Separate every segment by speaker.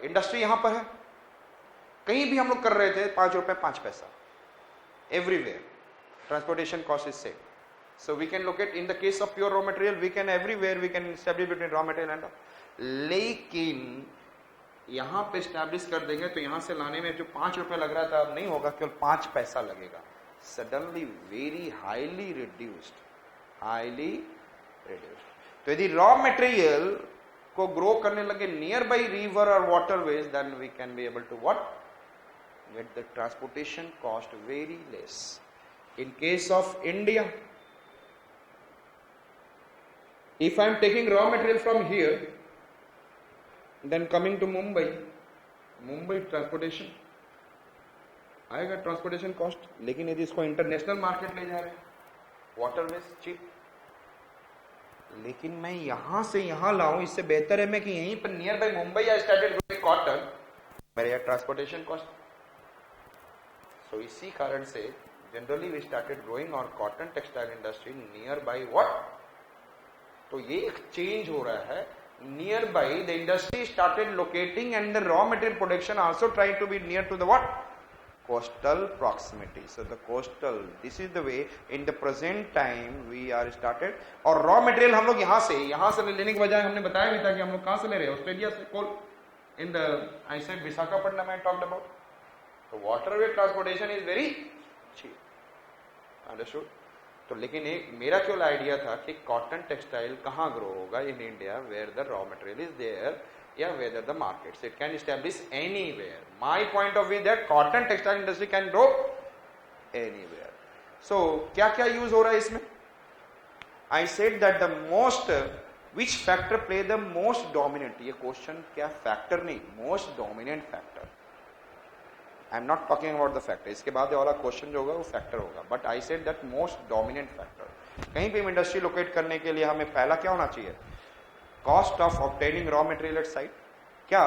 Speaker 1: Industry यहां पर है, कहीं भी हम लोग कर रहे थे 5 रुपए 5 पैसा, everywhere transportation cost is same. So we can locate in the case of pure raw material, we can everywhere we can establish between raw material and लेकिन यहां पे establish कर देंगे तो यहां से लाने में जो 5 रुपए लग रहा था अब नहीं होगा, केवल 5 पैसा लगेगा. Suddenly very highly reduced. तो यदि रॉ मटेरियल को ग्रो करने लगे नियर बाई रिवर और waterways, then we can be able to what get the transportation cost very less. In case of India, if I am taking raw material from here, then coming to Mumbai transportation आएगा transportation cost, लेकिन यदि इसको international market ले जा रहे हैं waterways cheap, लेकिन मैं यहां से यहां लाऊं, इससे बेहतर है मैं कि यहीं पर nearby Mumbai I started growing cotton, मेरे यहाँ ट्रांसपोर्टेशन कॉस्ट. So इसी कारण से जनरली वी स्टार्टेड ग्रोइंग और cotton textile industry nearby what. तो ये एक चेंज हो रहा है, nearby the industry started locating and the raw material production also trying to be near to the what coastal proximity. So the coastal, this is the way in the present time we are started. और raw material हम लोग यहाँ से लेने के बजाय हमने बताया भी था कि हम लोग कहाँ से ले रहे हैं, ऑस्ट्रेलिया से coal in the I said Visakhapatnam I talked about. तो waterway transportation is very cheap, understood. तो लेकिन एक मेरा केवल आइडिया था कि कॉटन टेक्सटाइल कहाँ ग्रो होगा in India, where the raw material is there, या whether the markets it can establish anywhere. My point of view that cotton textile industry can grow anywhere. So क्या क्या use हो रहा है इसमें? I said that the most which factor play the most dominant, ये question क्या factor नहीं, most dominant factor. I am not talking about the factor. इसके बाद वाला क्वेश्चन जो होगा वो फैक्टर होगा, but I said that most dominant factor. कहीं पे इंडस्ट्री लोकेट करने के लिए हमें पहला क्या होना चाहिए, cost of obtaining raw material at site. क्या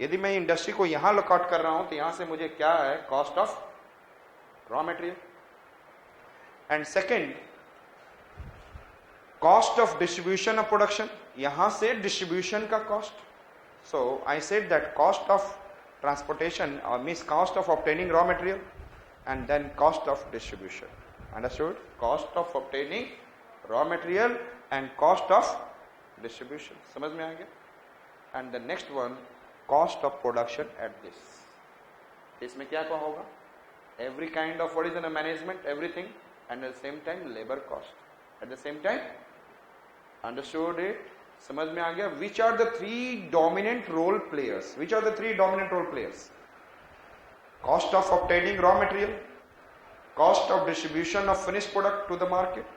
Speaker 1: यदि मैं इंडस्ट्री को यहां लोकेट कर रहा हूं तो यहां से मुझे क्या है, cost of raw material. And second, cost of distribution of production, यहां से डिस्ट्रीब्यूशन का cost. So I said that cost of transportation means cost of obtaining raw material and then cost of distribution. Understood? Cost of obtaining raw material and cost of distribution. समझ में आ गया? And the next one, cost of production at this. इसमें क्या क्या होगा, every kind of what is in management everything, and at the same time labour cost at the same time. Understood it? समझ में आ गया? Which are the three dominant role players, which are the three dominant role players? Cost of obtaining raw material, cost of distribution of finished product to the market,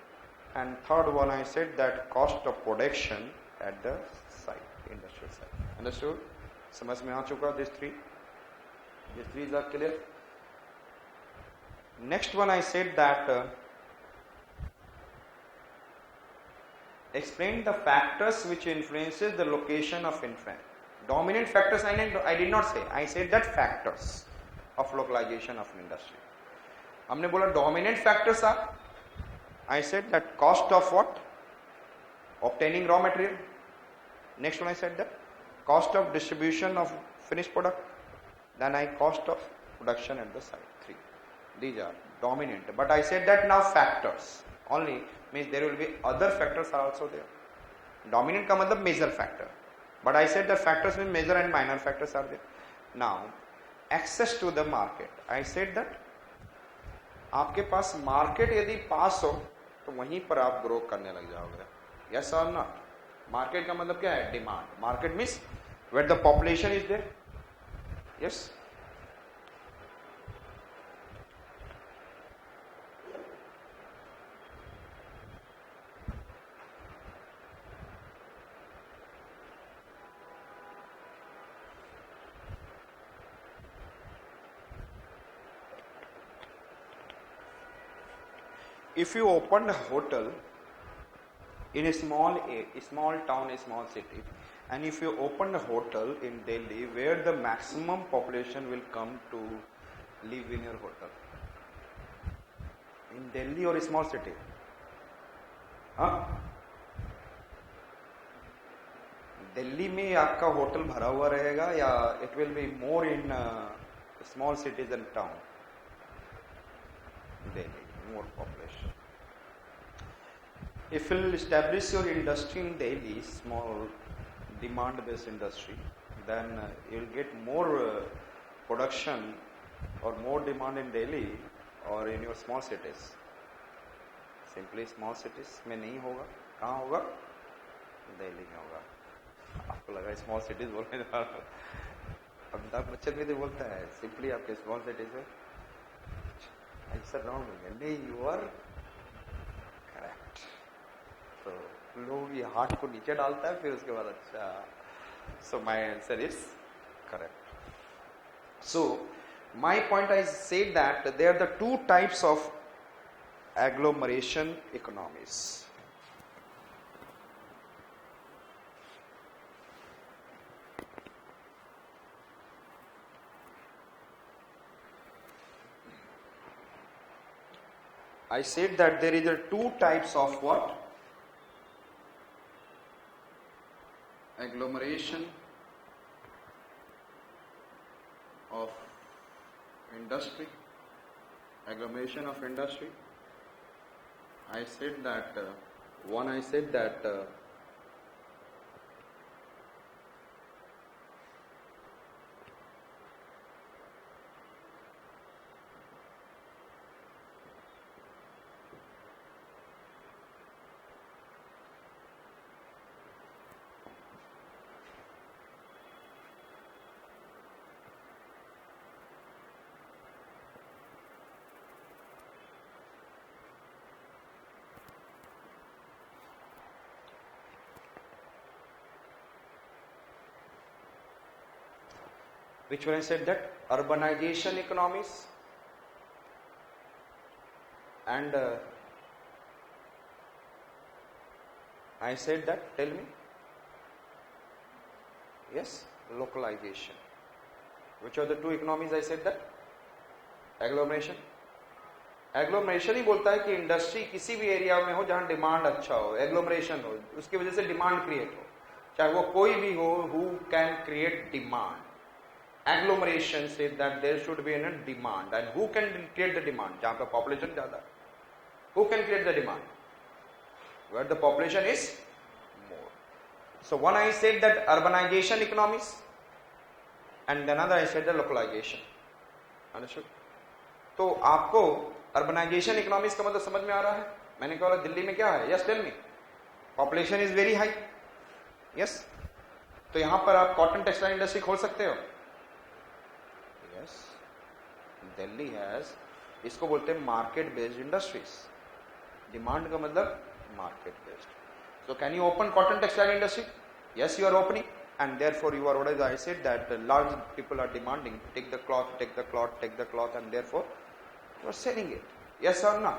Speaker 1: and third one I said that cost of production at the site, industrial site. Understood? समझ में आ चुका? these three are clear. Next one I said that explain the factors which influences the location of dominant factors. I did not say, I said that factors of localization of industry. हमने बोला dominant factors are, I said that cost of what, obtaining raw material. Next one I said that cost of distribution of finished product, then I cost of production at the site. Three, these are dominant. But I said that now factors only means there will be other factors are also there. Dominant का मतलब major factor, but I said that factors mean major and minor factors are there. Now access to the market, I said that आपके पास market यदि पास हो तो वहीं पर आप ग्रो करने लग जाओगे. यस और नॉट? मार्केट का मतलब क्या है, demand. Market means where the population is there. Yes, if you opened a hotel in a small town, a small city, and if you opened a hotel in Delhi where the maximum population will come to live in your hotel, in Delhi or a small city, Delhi में आपका hotel भरा हुआ रहेगा या it will be more in small cities and town? Delhi, more population. If you will establish your industry in Delhi, small demand-based industry, then you will get more production or more demand in Delhi or in your small cities. Simply small cities में नहीं होगा, कहाँ होगा? दिल्ली में होगा. आपको लगा small cities बोलने जा रहा हूँ? अमिताभ बच्चन भी तो बोलता है सिंपली आपके स्मॉल सिटीज में. ऐसा रॉन्ग हो गया. नहीं, यू आर करेक्ट. तो लोग ये हाथ को नीचे डालता है फिर उसके बाद अच्छा. So my answer is correct. So my point I said that there are the two types of agglomeration economies. I said that there is a two types of what? Agglomeration of industry. Agglomeration of industry. I said that which one I said that urbanization economies and I said that, tell me. Yes, localization. Which are the two economies I said that? Agglomeration. Agglomeration ही बोलता है कि industry किसी भी area में हो जहां demand अच्छा हो, एग्लोमरेशन हो, उसकी वजह से डिमांड क्रिएट हो, चाहे वो कोई भी हो, who can create demand. Agglomeration says that there should be a demand, and who can create the demand? जहाँ पे population ज़्यादा है, who can create the demand? Where the population is more. So one I said that urbanization economies, and another I said the localization. Understood? तो आपको urbanization economies का मतलब समझ में आ रहा है? मैंने कहा दिल्ली में क्या है? Yes, tell me. Population is very high. Yes. तो यहाँ पर आप कॉटन टेक्सटाइल इंडस्ट्री खोल सकते हो. दिल्ली हैज, इसको बोलते हैं मार्केट बेस्ड इंडस्ट्रीज. डिमांड का मतलब market based. So can you open cotton textile industry? Yes, you are opening, and therefore you are, what is I said that large people are demanding, take the cloth, take the cloth, take the cloth, and therefore you are selling it. Yes और ना?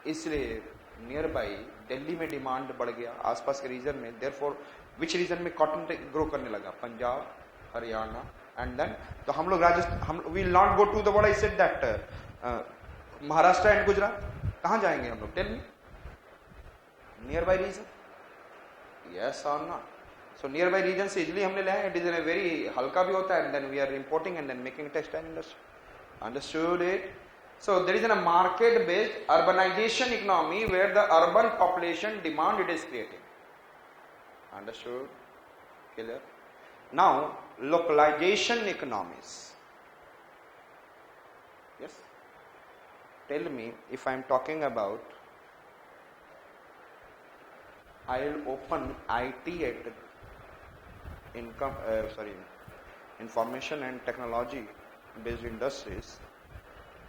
Speaker 1: इसलिए near by Delhi में demand बढ़ गया, आसपास के reason में. Therefore which region में कॉटन ग्रो करने लगा? पंजाब, हरियाणा, and then तो हम लोग राजस्थान, हम will not go to the what I said that Maharashtra and Gujarat. कहाँ जाएंगे हम लोग? Tell me. Nearby region. Yes और not? So nearby region से इजिली हमने ले आए. इट इज ए वेरी हल्का भी होता है, and then we are importing and then making textile industry. Understood it? So there is a market based urbanization economy where the urban population demand it is creating. Understood? Clear? Now localization economies. Yes, tell me, if I am talking about, I will open IT at information and technology based industries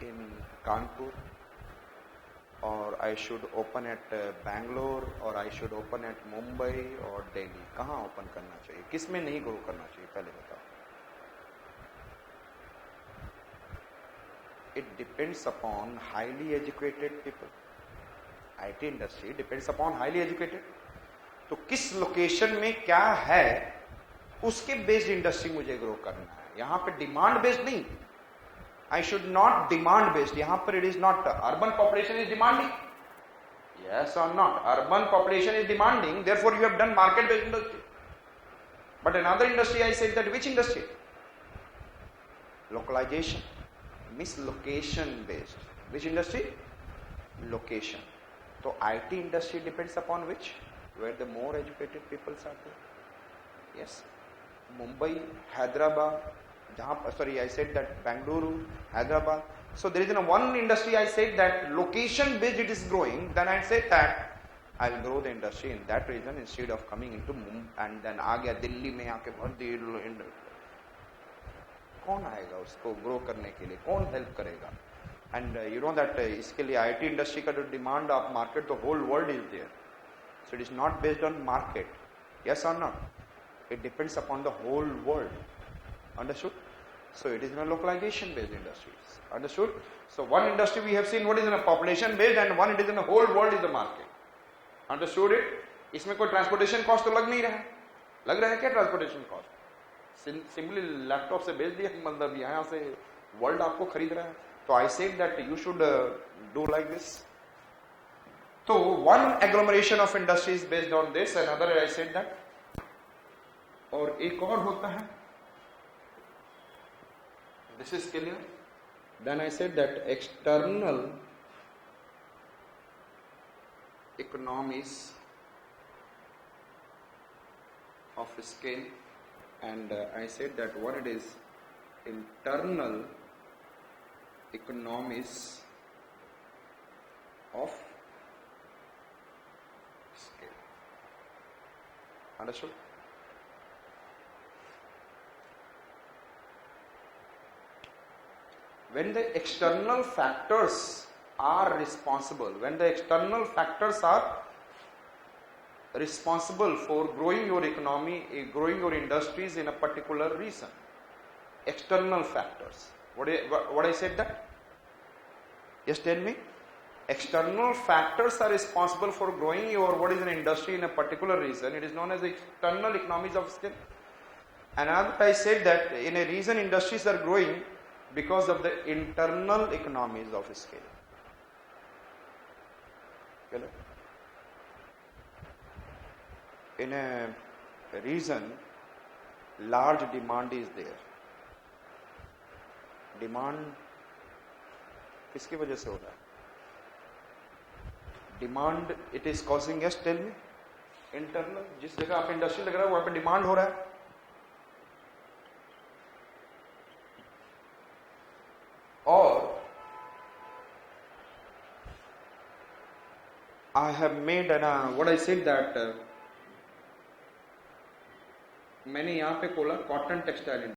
Speaker 1: in Kanpur, or I should open at Bangalore, or I should open at Mumbai or Delhi. कहाँ open करना चाहिए? किस में नहीं grow करना चाहिए? पहले बताओ. It depends upon highly educated people. IT industry depends upon highly educated. तो किस लोकेशन में क्या है उसके बेस्ड इंडस्ट्री मुझे ग्रो करना है. यहाँ पे डिमांड बेस्ड नहीं. I should not demand based. यहाँ पर it is not. Urban population is demanding. Yes or not? Urban population is demanding. Therefore, you have done market based industry. But another industry, I said that which industry? Localization, mislocation based. Which industry? Location. So IT industry depends upon which? Where the more educated people are there. Yes. Mumbai, Hyderabad, I said that Bangalore, Hyderabad. So there is one industry I said that location based it is growing. Then I said that I will grow the industry in that region instead of coming into Mumbai and then आ गया दिल्ली में आके बहुत देर कौन आएगा उसको grow करने के लिए कौन हेल्प करेगा एंड यू नो दैट इसके लिए आईटी इंडस्ट्री का जो demand of market the whole world is there so it is not based on market yes और not it depends upon the whole world understood so it is in a localization based industries understood so one industry we have seen what is in a population based and one it is in a whole world is the market understood it इसमें कोई transportation cost तो लग नहीं रहा है लग रहा है क्या ट्रांसपोर्टेशन कॉस्ट सिंपली लैपटॉप से भेज दिया मतलब यहाँ से वर्ल्ड आपको खरीद रहा है तो I said that you should do like this तो one agglomeration of industries based on this and other I said that और एक और होता है this is clear then I said that external economies of scale and I said that what it is internal economies of scale understood when the external factors are responsible for growing your economy growing your industries in a particular region external factors what I said that just tell me external factors are responsible for growing your what is an industry in a particular region it is known as external economies of scale and I said that in a region industries are growing because of the internal economies of scale. In a region, large demand is there. Demand किसकी वजह से हो रहा है? Demand it is causing yes tell me internal जिस जगह आप industry लग रहा है वहां पे डिमांड हो रहा है or I have made what I said that मैंने यहाँ पे खोला कॉटन टेक्सटाइल